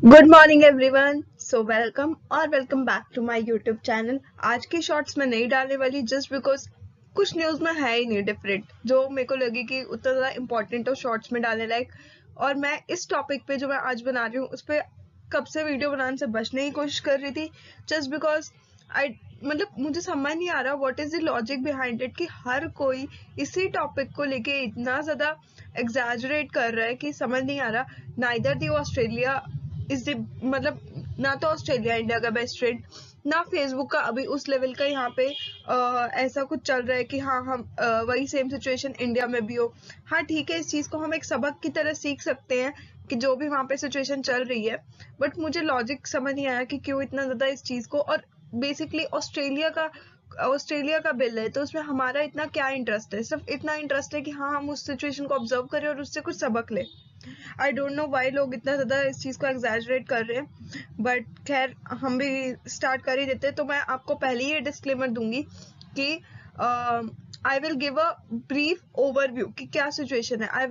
Good morning everyone. So welcome back to my YouTube channel. आज की shorts में नहीं डालने वाली जस्ट बिकॉज कुछ न्यूज़ में है ही नहीं डिफरेंट जो मेरे को लगी कि उतना ज़्यादा इंपॉर्टेंट हो शॉर्ट्स में डालने लायक। और मैं इस टॉपिक पे जो मैं आज बना रही हूँ उस पर कब से वीडियो बनाने से बचने की कोशिश कर रही थी जस्ट बिकॉज आई मुझे समझ नहीं आ रहा what is the logic behind it कि हर कोई इसी टॉपिक को लेके इतना ज़्यादा एग्जैजरेट कर रहा है कि समझ नहीं आ रहा। नाइदर दी ऑस्ट्रेलिया इस ना तो ऑस्ट्रेलिया इंडिया का बेस्ट फ्रेंड, ना फेसबुक का अभी उस लेवल का यहाँ पे ऐसा कुछ चल रहा है कि हाँ हम वही सेम सिचुएशन इंडिया में भी हो। हाँ ठीक है, इस चीज को हम एक सबक की तरह सीख सकते हैं कि जो भी वहाँ पे सिचुएशन चल रही है, बट मुझे लॉजिक समझ नहीं आया कि क्यों इतना ज्यादा इस चीज को। और बेसिकली ऑस्ट्रेलिया का बिल है तो उसमें हमारा इतना क्या इंटरेस्ट है? सिर्फ इतना इंटरेस्ट है कि हाँ हम उस सिचुएशन को ऑब्जर्व करें और उससे कुछ सबक लें। आई डोंट नो वाई लोग इतना ज़्यादा इस चीज़ को एग्जैजरेट कर रहे हैं, बट खैर हम भी स्टार्ट कर ही देते। तो मैं आपको पहले ही ये डिस्क्लेमर दूंगी कि I will give a brief overview कि क्या सिचुएशन है। I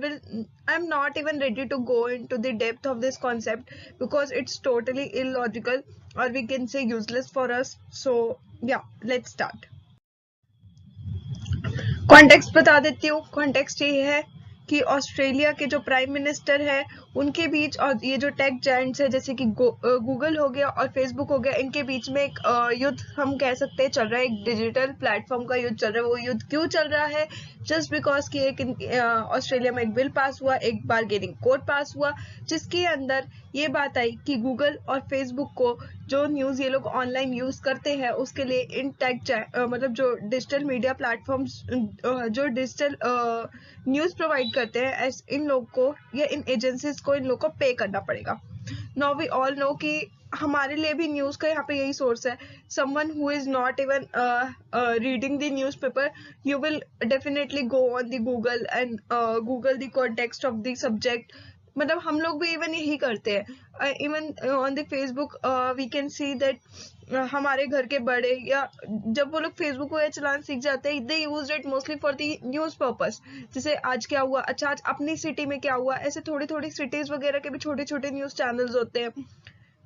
am not even ready to go into the depth of this concept because it's totally illogical और we can say useless for us. So yeah let's start. Context बता देती हूँ। Context ये है कि Australia के जो prime minister है उनके बीच और ये जो टेक जायंट्स है जैसे कि गूगल हो गया और फेसबुक हो गया, इनके बीच में एक युद्ध हम कह सकते हैं चल रहा है। एक डिजिटल प्लेटफॉर्म का युद्ध चल रहा है। वो युद्ध क्यों चल रहा है? जस्ट बिकॉज कि एक ऑस्ट्रेलिया में एक बिल पास हुआ, एक बारगेनिंग कोड पास हुआ, जिसके अंदर ये बात आई कि गूगल और फेसबुक को जो न्यूज़ ये लोग ऑनलाइन यूज करते हैं उसके लिए इन टेक जो डिजिटल मीडिया प्लेटफॉर्म्स जो डिजिटल न्यूज़ प्रोवाइड करते हैं इन लोग को या इन एजेंसीज को इन लोग को पे करना पड़ेगा। नाउ वी ऑल नो कि हमारे लिए भी न्यूज़ का यहाँ पे यही सोर्स है। Someone who is not even reading the newspaper, you will definitely go on the Google and Google the context of the subject। हम लोग भी इवन यही करते हैं। Even on the Facebook we can see that हमारे घर के बड़े या जब वो लोग फेसबुक वगैरह चलाना सीख जाते हैं they use it mostly for the news purpose. जैसे आज क्या हुआ, अच्छा आज अपनी सिटी में क्या हुआ, ऐसे थोड़ी थोड़ी सिटीज वगैरह के भी छोटे छोटे न्यूज़ चैनल्स होते हैं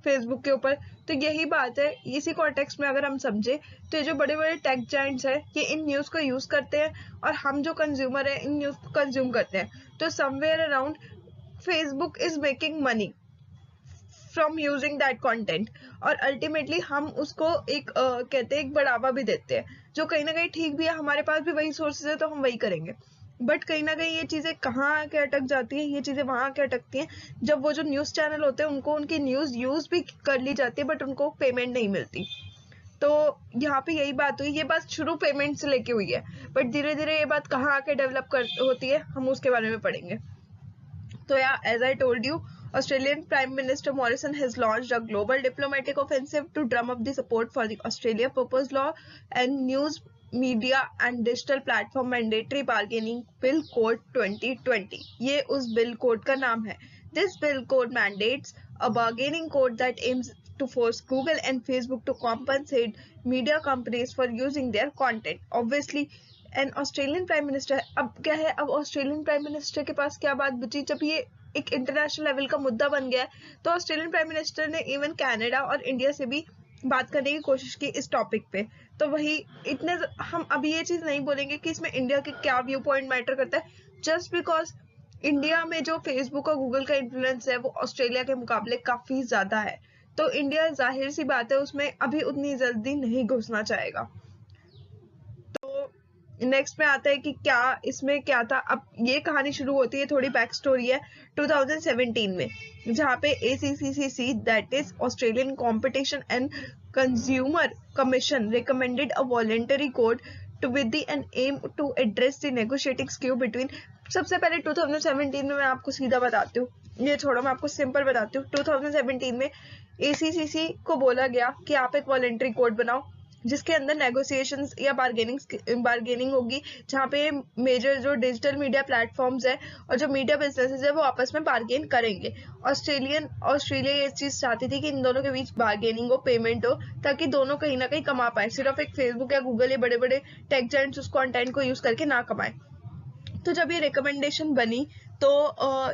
फेसबुक के ऊपर। तो यही बात है, इसी कॉन्टेक्स्ट में अगर हम समझे तो ये जो बड़े बड़े टेक जायंट्स हैं ये इन न्यूज़ को यूज करते हैं और हम जो कंज्यूमर है इन न्यूज़ को कंज्यूम करते हैं। तो somewhere around Facebook is making money from using that content और अल्टीमेटली हम उसको एक कहते हैं एक बढ़ावा भी देते हैं, जो कहीं ना कहीं ठीक भी है। हमारे पास भी वही सोर्सेज है तो हम वही करेंगे, बट कहीं ना कहीं ये चीजें कहाँ आके अटक जाती हैं, ये चीजें वहां आके अटकती हैं जब वो जो न्यूज चैनल होते हैं उनको उनकी न्यूज यूज भी कर ली जाती है बट उनको पेमेंट नहीं मिलती। तो यहाँ पे यही बात हुई। ये बात शुरू पेमेंट से लेके हुई है, बट धीरे धीरे ये बात कहाँ आके डेवलप कर होती है हम उसके बारे में पढ़ेंगे। तो yeah, as I told you, Australian Prime Minister Morrison has launched a global diplomatic offensive to drum up the support for the Australia Purpose Law and News Media and Digital Platform Mandatory Bargaining Bill Code 2020। ये उस bill code का नाम है। This bill code mandates a bargaining code that aims to force Google and Facebook to compensate media companies for using their content। Obviously an Australian prime minister. अब क्या है, अब Australian prime minister के पास क्या बात बची? जब ये एक इंटरनेशनल लेवल का मुद्दा बन गया है तो ऑस्ट्रेलियन प्राइम मिनिस्टर ने इवन कनाडा और इंडिया से भी बात करने की कोशिश की इस टॉपिक पे। तो वही इतने हम अभी ये चीज नहीं बोलेंगे कि इसमें इंडिया के क्या व्यू पॉइंट मैटर करता है, जस्ट बिकॉज इंडिया में जो फेसबुक और गूगल का इन्फ्लुएंस है वो ऑस्ट्रेलिया के मुकाबले काफी ज्यादा है। तो इंडिया जाहिर सी बात है उसमें अभी उतनी जल्दी नहीं घुसना चाहेगा। नेक्स्ट में आता है कि क्या इसमें क्या था। अब ये कहानी शुरू होती है, थोड़ी बैक स्टोरी है 2017 में, जहाँ पे ACCC that is Australian competition and consumer commission recommended a voluntary code to with the N M to address the negotiating skew between. सबसे पहले 2017 में मैं आपको सीधा बताती हूँ, ये छोड़ो मैं आपको सिंपल बताती हूँ। 2017 में ACCC को बोला गया कि आप एक वॉलेंटरी कोड बनाओ जिसके अंदर नेगोशिएशंस या बार्गेनिंग होगी, जहाँ पे मेजर जो डिजिटल मीडिया प्लेटफॉर्म्स है और जो मीडिया बिजनेसेस है वो आपस में बार्गेन करेंगे। ऑस्ट्रेलिया ये चीज चाहती थी कि इन दोनों के बीच बार्गेनिंग हो, पेमेंट हो, ताकि दोनों कहीं ना कहीं कमा पाए। सिर्फ एक फेसबुक या गूगल या बड़े बड़े टेक जायंट्स उस कंटेंट को यूज करके ना कमाए। तो जब ये रिकमेंडेशन बनी तो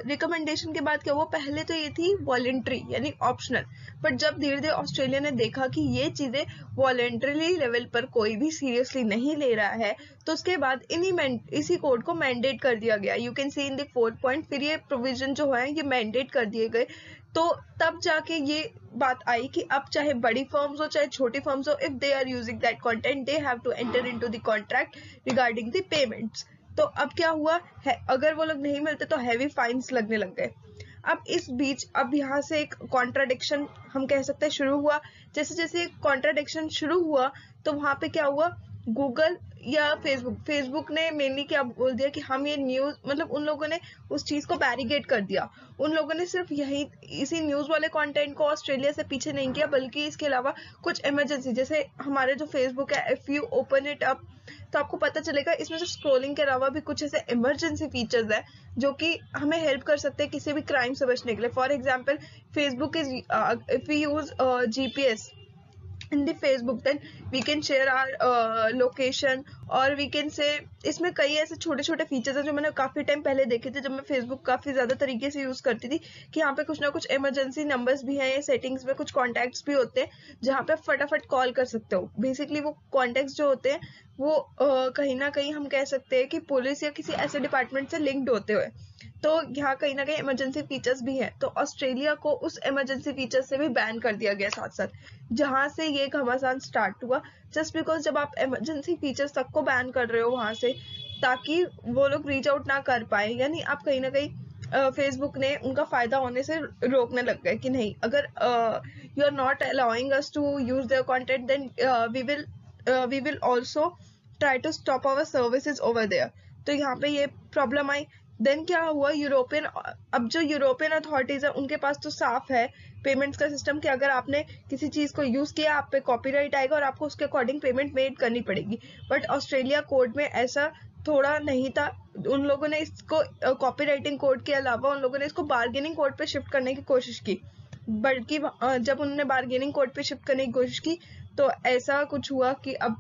रिकमेंडेशन के बाद क्या हुआ, पहले तो ये थी वॉलेंट्री यानी ऑप्शनल, बट जब धीरे धीरे ऑस्ट्रेलिया ने देखा कि ये चीजें वॉलेंट्री लेवल पर कोई भी सीरियसली नहीं ले रहा है, तो उसके बाद इसी कोड को मैंडेट कर दिया गया। You can see in the 4th point, फिर ये प्रोविजन जो है ये मैंडेट कर दिए गए। तो तब जाके ये बात आई कि अब चाहे बड़ी फर्म्स हो चाहे छोटी फर्म्स हो, if they are using that content they have to enter into the contract regarding the payments. तो अब क्या हुआ है, अगर वो लोग नहीं मिलते तो हैवी फाइन्स लगने लग गए। अब इस बीच अब यहाँ से एक कॉन्ट्राडिक्शन हम कह सकते हैं शुरू हुआ। जैसे जैसे कॉन्ट्राडिक्शन शुरू हुआ तो वहां पे क्या हुआ, गूगल या फेसबुक ने मेनली क्या बोल दिया कि हम ये न्यूज, मतलब उन लोगों ने उस चीज को बैरिकेड कर दिया। उन लोगों ने सिर्फ यही इसी न्यूज वाले कंटेंट को ऑस्ट्रेलिया से पीछे नहीं किया, बल्कि इसके अलावा कुछ इमरजेंसी, जैसे हमारे जो फेसबुक है, if you open it up तो आपको पता चलेगा इसमें सिर्फ स्क्रॉलिंग के अलावा भी कुछ ऐसे इमरजेंसी फीचर्स है जो कि हमें हेल्प कर सकते हैं किसी भी क्राइम से बचने के लिए। For example, Facebook is if we use GPS in the Facebook, then we can share our location, और we can say इसमें कई ऐसे छोटे छोटे फीचर्स हैं जो मैंने काफी टाइम पहले देखे थे जब मैं फेसबुक काफी ज्यादा तरीके से यूज करती थी, कि यहाँ पे कुछ ना कुछ इमरजेंसी नंबर्स भी हैं, ये सेटिंग्स में कुछ कॉन्टैक्ट्स भी होते हैं जहाँ पे फटाफट कॉल कर सकते हो। बेसिकली वो कॉन्टैक्ट्स जो होते हैं वो कहीं ना कहीं हम कह सकते हैं कि पुलिस या किसी ऐसे डिपार्टमेंट से लिंक्ड होते हुए, तो यहाँ कहीं ना कहीं इमरजेंसी फीचर्स भी हैं। तो ऑस्ट्रेलिया को उस इमरजेंसी फीचर्स से भी बैन कर दिया गया साथ साथ, जहां से ये घमासान स्टार्ट हुआ। जस्ट बिकॉज जब आप इमरजेंसी फीचर्स तक को बैन कर रहे हो वहां से, ताकि वो लोग रीच आउट ना कर पाए, यानी आप कहीं ना कहीं फेसबुक ने उनका फायदा होने से रोकने लग गए कि नहीं, अगर you are not allowing us to use their content, then we will also try to stop our services over there. तो यहाँ पे ये प्रॉब्लम आई। देन क्या हुआ, अब जो यूरोपियन अथॉरिटीज है उनके पास तो साफ है पेमेंट्स का सिस्टम कि अगर आपने किसी चीज को यूज किया आप पे कॉपीराइट आएगा और आपको उसके अकॉर्डिंग पेमेंट मेड करनी पड़ेगी। बट ऑस्ट्रेलिया कोड में ऐसा थोड़ा नहीं था। उन लोगों ने इसको कॉपीराइटिंग कोड के अलावा उन लोगों ने इसको बार्गेनिंग कोड पे शिफ्ट करने की कोशिश की, बल्कि जब उन्होंने बार्गेनिंग कोड पे शिफ्ट करने की कोशिश की तो ऐसा कुछ हुआ कि अब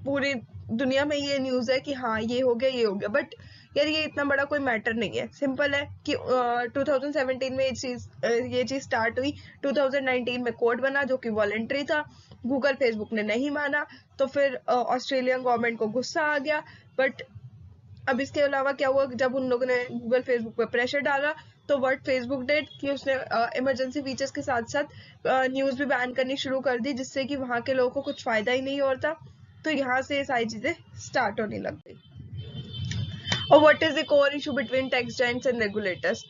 पूरी दुनिया में ये न्यूज है कि हाँ ये हो गया। बट यार ये इतना बड़ा कोई मैटर नहीं है, सिंपल है कि 2017 में ये चीज स्टार्ट हुई, 2019 में कोड बना जो कि वॉलेंट्री था, गूगल फेसबुक ने नहीं माना, तो फिर ऑस्ट्रेलियन गवर्नमेंट को गुस्सा आ गया। बट अब इसके अलावा क्या हुआ, जब उन लोगों ने गूगल फेसबुक पे प्रेशर डाला तो व्हाट फेसबुक डिड कि उसने इमरजेंसी फीचर्स के साथ साथ न्यूज भी बैन करनी शुरू कर दी, जिससे कि वहां के लोगों को कुछ फायदा ही नहीं होता। तो यहाँ से सारी चीजें स्टार्ट होने लग गई। और what is the core issue between tech giants and regulators.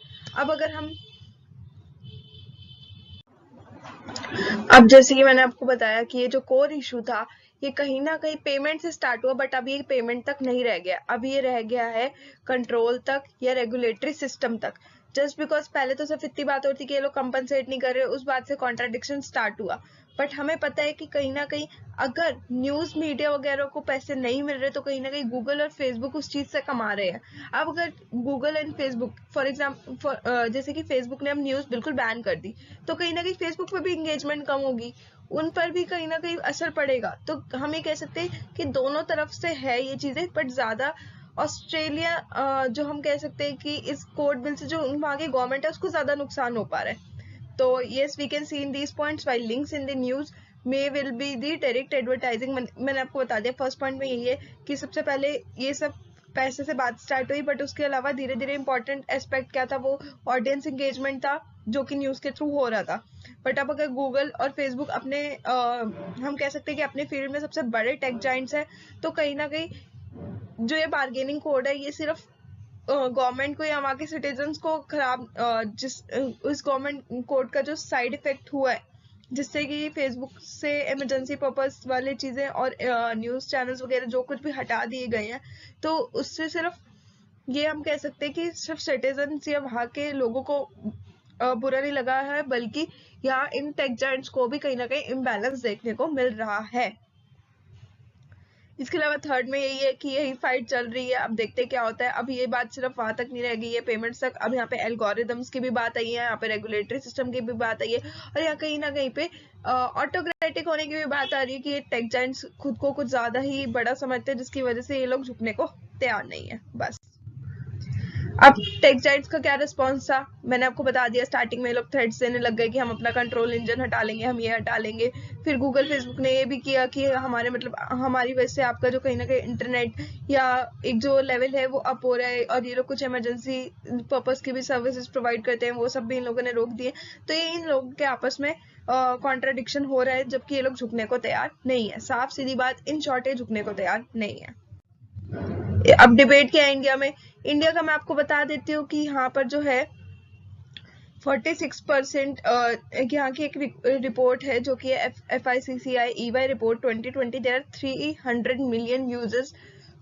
अब जैसे कि मैंने आपको बताया कि ये जो कोर इशू था ये कहीं ना कहीं पेमेंट से स्टार्ट हुआ, बट अब ये पेमेंट तक नहीं रह गया, अब ये रह गया है कंट्रोल तक या रेगुलेटरी सिस्टम तक। जस्ट बिकॉज पहले तो सिर्फ इतनी बात होती कि ये लोग कंपनसेट नहीं कर रहे, उस बात से कॉन्ट्राडिक्शन स्टार्ट हुआ। बट हमें पता है कि कहीं ना कहीं अगर न्यूज मीडिया वगैरह को पैसे नहीं मिल रहे तो कहीं ना कहीं गूगल और फेसबुक उस चीज से कमा रहे हैं। अब अगर Google and Facebook for example जैसे कि फेसबुक ने अब न्यूज बिल्कुल बैन कर दी, तो कहीं ना कहीं फेसबुक पे भी इंगेजमेंट कम होगी, उन पर भी कहीं ना कहीं असर पड़ेगा। तो हम ये कह सकते हैं कि दोनों तरफ से है ये चीजें, बट ज्यादा ऑस्ट्रेलिया जो हम कह सकते हैं कि इस कोड बिल से जो वहां की गवर्नमेंट है उसको ज्यादा नुकसान हो पा रहा है। तो yes we can see in these points while links in the news may will be the direct advertising। मैंने आपको बता दिया फर्स्ट पॉइंट में यही है कि सबसे पहले ये सब पैसे से बात स्टार्ट हुई, बट उसके अलावा धीरे धीरे इंपॉर्टेंट एस्पेक्ट क्या था, वो ऑडियंस इंगेजमेंट था जो कि न्यूज के थ्रू हो रहा था। बट अब अगर गूगल और फेसबुक अपने हम कह सकते हैं कि अपने फील्ड में सबसे बड़े टेक जायंट्स हैं, तो कहीं ना कहीं जो ये बार्गेनिंग कोड है ये सिर्फ गवर्नमेंट को या वहाँ के सिटीजन्स को खराब उस गवर्नमेंट कोड का जो साइड इफेक्ट हुआ है जिससे कि फेसबुक से इमरजेंसी पर्पस वाले चीजें और न्यूज चैनल्स वगैरह जो कुछ भी हटा दिए गए हैं, तो उससे सिर्फ ये हम कह सकते हैं कि सिर्फ सिटीजन्स या वहाँ के लोगों को बुरा नहीं लगा है, बल्कि यहाँ इन टेक जायंट्स को भी कहीं ना कहीं इम्बैलेंस देखने को मिल रहा है। इसके अलावा थर्ड में यही है कि यही फाइट चल रही है, अब देखते क्या होता है। अब ये बात सिर्फ वहां तक नहीं रह गई है पेमेंट्स तक, अब यहाँ पे एल्गोरिदम्स की भी बात आई है, यहाँ पे रेगुलेटरी सिस्टम की भी बात आई है, और यहाँ कहीं ना कहीं पे ऑटोक्रेटिक होने की भी बात आ रही है कि ये टेक जायंट्स खुद को कुछ ज्यादा ही बड़ा समझते हैं, जिसकी वजह से ये लोग झुकने को तैयार नहीं है। बस अब टेक जाइंट्स का क्या रिस्पॉन्स था, मैंने आपको बता दिया। स्टार्टिंग में लोग थ्रेड्स देने लग गए कि हम अपना कंट्रोल इंजन हटा लेंगे, हम ये हटा लेंगे। फिर गूगल फेसबुक ने ये भी किया कि हमारे मतलब हमारी वजह से आपका जो कहीं ना कहीं इंटरनेट या एक जो लेवल है वो अप हो रहा है, और ये लोग कुछ इमरजेंसी पर्पस की भी सर्विसेज प्रोवाइड करते हैं, वो सब भी इन लोगों ने रोक दिए। तो ये इन लोगों के आपस में कॉन्ट्राडिक्शन हो रहा है, जबकि ये लोग झुकने को तैयार नहीं है। साफ सीधी बात, इन शॉर्ट ये झुकने को तैयार नहीं है। अब डिबेट क्या है इंडिया में? इंडिया का मैं आपको बता देती हूँ कि यहाँ पर जो है 46% यहाँ की एक रिपोर्ट है जो कि FICCI EY report 2020। There are 300 million users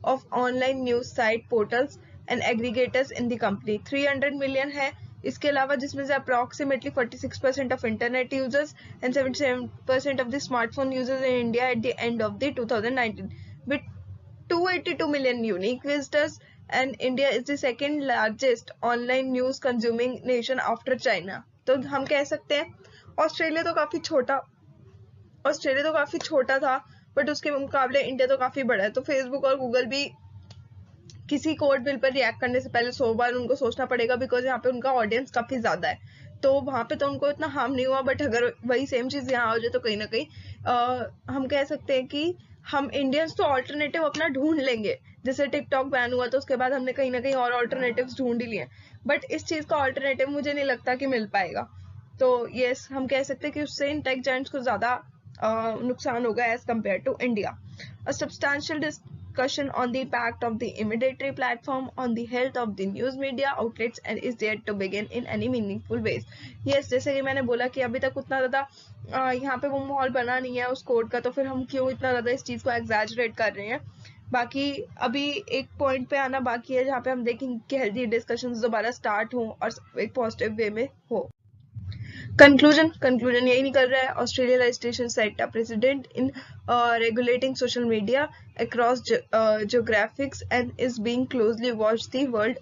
of online news site portals and aggregators in the company. 300 million है। इसके अलावा जिसमें से approximately 46% of internet users and 77% of the smartphone users in India at the end of the 2019 with 282 million unique visitors, and India is the second largest online news consuming nation after China। तो हम कह सकते हैं Australia तो काफी छोटा था, but उसके मुकाबले इंडिया तो काफी बड़ा है। तो फेसबुक और गूगल भी किसी कोड बिल पर रिएक्ट करने से पहले 100 बार उनको सोचना पड़ेगा, बिकॉज यहाँ पे उनका ऑडियंस काफी ज्यादा है। तो वहां पे तो उनको इतना हार्म नहीं हुआ, बट अगर वही सेम चीज यहाँ हो जाए तो कहीं ना कहीं हम कह सकते हैं कि हम इंडियंस तो ऑल्टरनेटिव अपना ढूंढ लेंगे। जैसे टिकटॉक बैन हुआ तो उसके बाद हमने कहीं ना कहीं और ऑल्टरनेटिव्स ढूंढ ही लिए, बट इस चीज का ऑल्टरनेटिव मुझे नहीं लगता कि मिल पाएगा। तो यस, हम कह सकते हैं कि उससे इन टेक जायंट्स को ज्यादा नुकसान होगा as compare to India. A substantial discussion on the impact of the immediate platform on the health of the news media outlets and is yet to begin in any meaningful ways। yes, जैसे कि मैंने बोला कि अभी तक उतना ज्यादा यहाँ पे वो माहौल बना नहीं है उस कोड का, तो फिर हम क्यों इतना ज्यादा इस चीज को एग्जैजरेट कर रहे हैं। बाकी अभी एक पॉइंट पे आना बाकी है जहाँ पे हम देखेंगे कि हेल्दी डिस्कशंस दोबारा स्टार्ट हो और एक पॉजिटिव वे में हो। कंक्लूजन यही निकल रहा है। Australia registration set a president in regulating social media across geographics and is being closely watched the world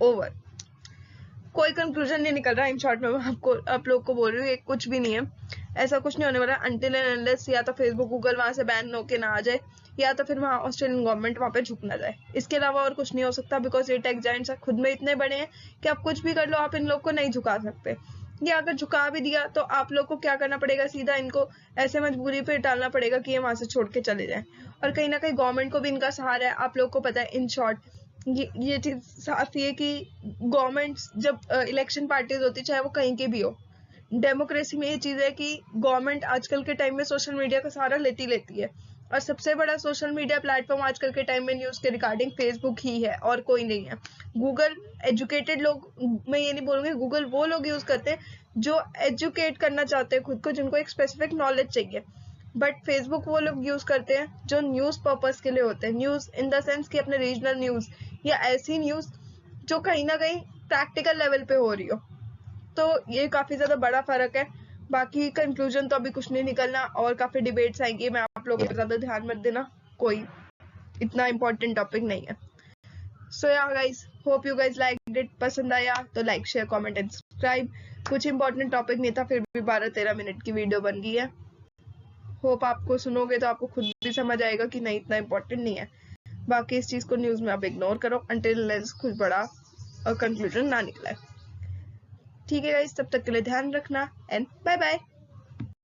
over। कोई कंक्लूजन नहीं निकल रहा। इन शॉर्ट में मैं आपको आप लोग को बोल रही हूँ, कुछ भी नहीं है, ऐसा कुछ नहीं होने वाला until and unless या तो फेसबुक गूगल वहां से बैन होके ना आ जाए, या तो फिर वहाँ ऑस्ट्रेलियन गवर्नमेंट वहां पे झुक ना जाए। इसके अलावा और कुछ नहीं हो सकता, बिकॉज ये टेक जायंट्स खुद में इतने बड़े हैं कि आप कुछ भी कर लो, आप इन लोग को नहीं झुका सकते। या अगर झुका भी दिया तो आप लोग को क्या करना पड़ेगा, सीधा इनको ऐसे मजबूरी पे डालना पड़ेगा कि ये वहां से छोड़ के चले जाएं। और कहीं ना कहीं गवर्नमेंट को भी इनका सहारा है, आप लोग को पता है। इन शॉर्ट ये चीज साफ है कि गवर्नमेंट जब इलेक्शन पार्टीज होती, चाहे वो कहीं की भी हो, डेमोक्रेसी में ये चीज है कि गवर्नमेंट आजकल के टाइम में सोशल मीडिया का सहारा लेती है। और सबसे बड़ा सोशल मीडिया प्लेटफॉर्म आजकल के टाइम में न्यूज के रिगार्डिंग फेसबुक ही है, और कोई नहीं है। गूगल एजुकेटेड लोग, मैं ये नहीं बोलूंगी, गूगल वो लोग यूज करते हैं जो एजुकेट करना चाहते हैं खुद को, जिनको एक स्पेसिफिक नॉलेज चाहिए। बट फेसबुक वो लोग यूज करते हैं जो न्यूज पर्पस के लिए होते हैं। न्यूज इन द सेंस कि अपने रीजनल न्यूज या ऐसी न्यूज जो कहीं ना कहीं प्रैक्टिकल लेवल पे हो रही हो। तो ये काफी ज्यादा बड़ा फर्क है। बाकी कंक्लूजन तो अभी कुछ नहीं निकलना, और काफी डिबेट्स आएंगी। मैं आप लोगों को ज्यादा ध्यान मत देना, कोई इतना इम्पोर्टेंट टॉपिक नहीं है। सो या guys, hope you guys liked it. पसंद आया तो like share comment and subscribe. कुछ इंपॉर्टेंट टॉपिक नहीं था, फिर भी 12-13 मिनट की वीडियो बन गई है। होप आपको सुनोगे तो आपको खुद भी समझ आएगा कि नहीं, इतना इम्पोर्टेंट नहीं है। बाकी इस चीज को न्यूज में आप इग्नोर करो अंटिल कुछ बड़ा कंक्लूजन ना निकला है। ठीक है गाइस, तब तक के लिए ध्यान रखना एंड बाय बाय।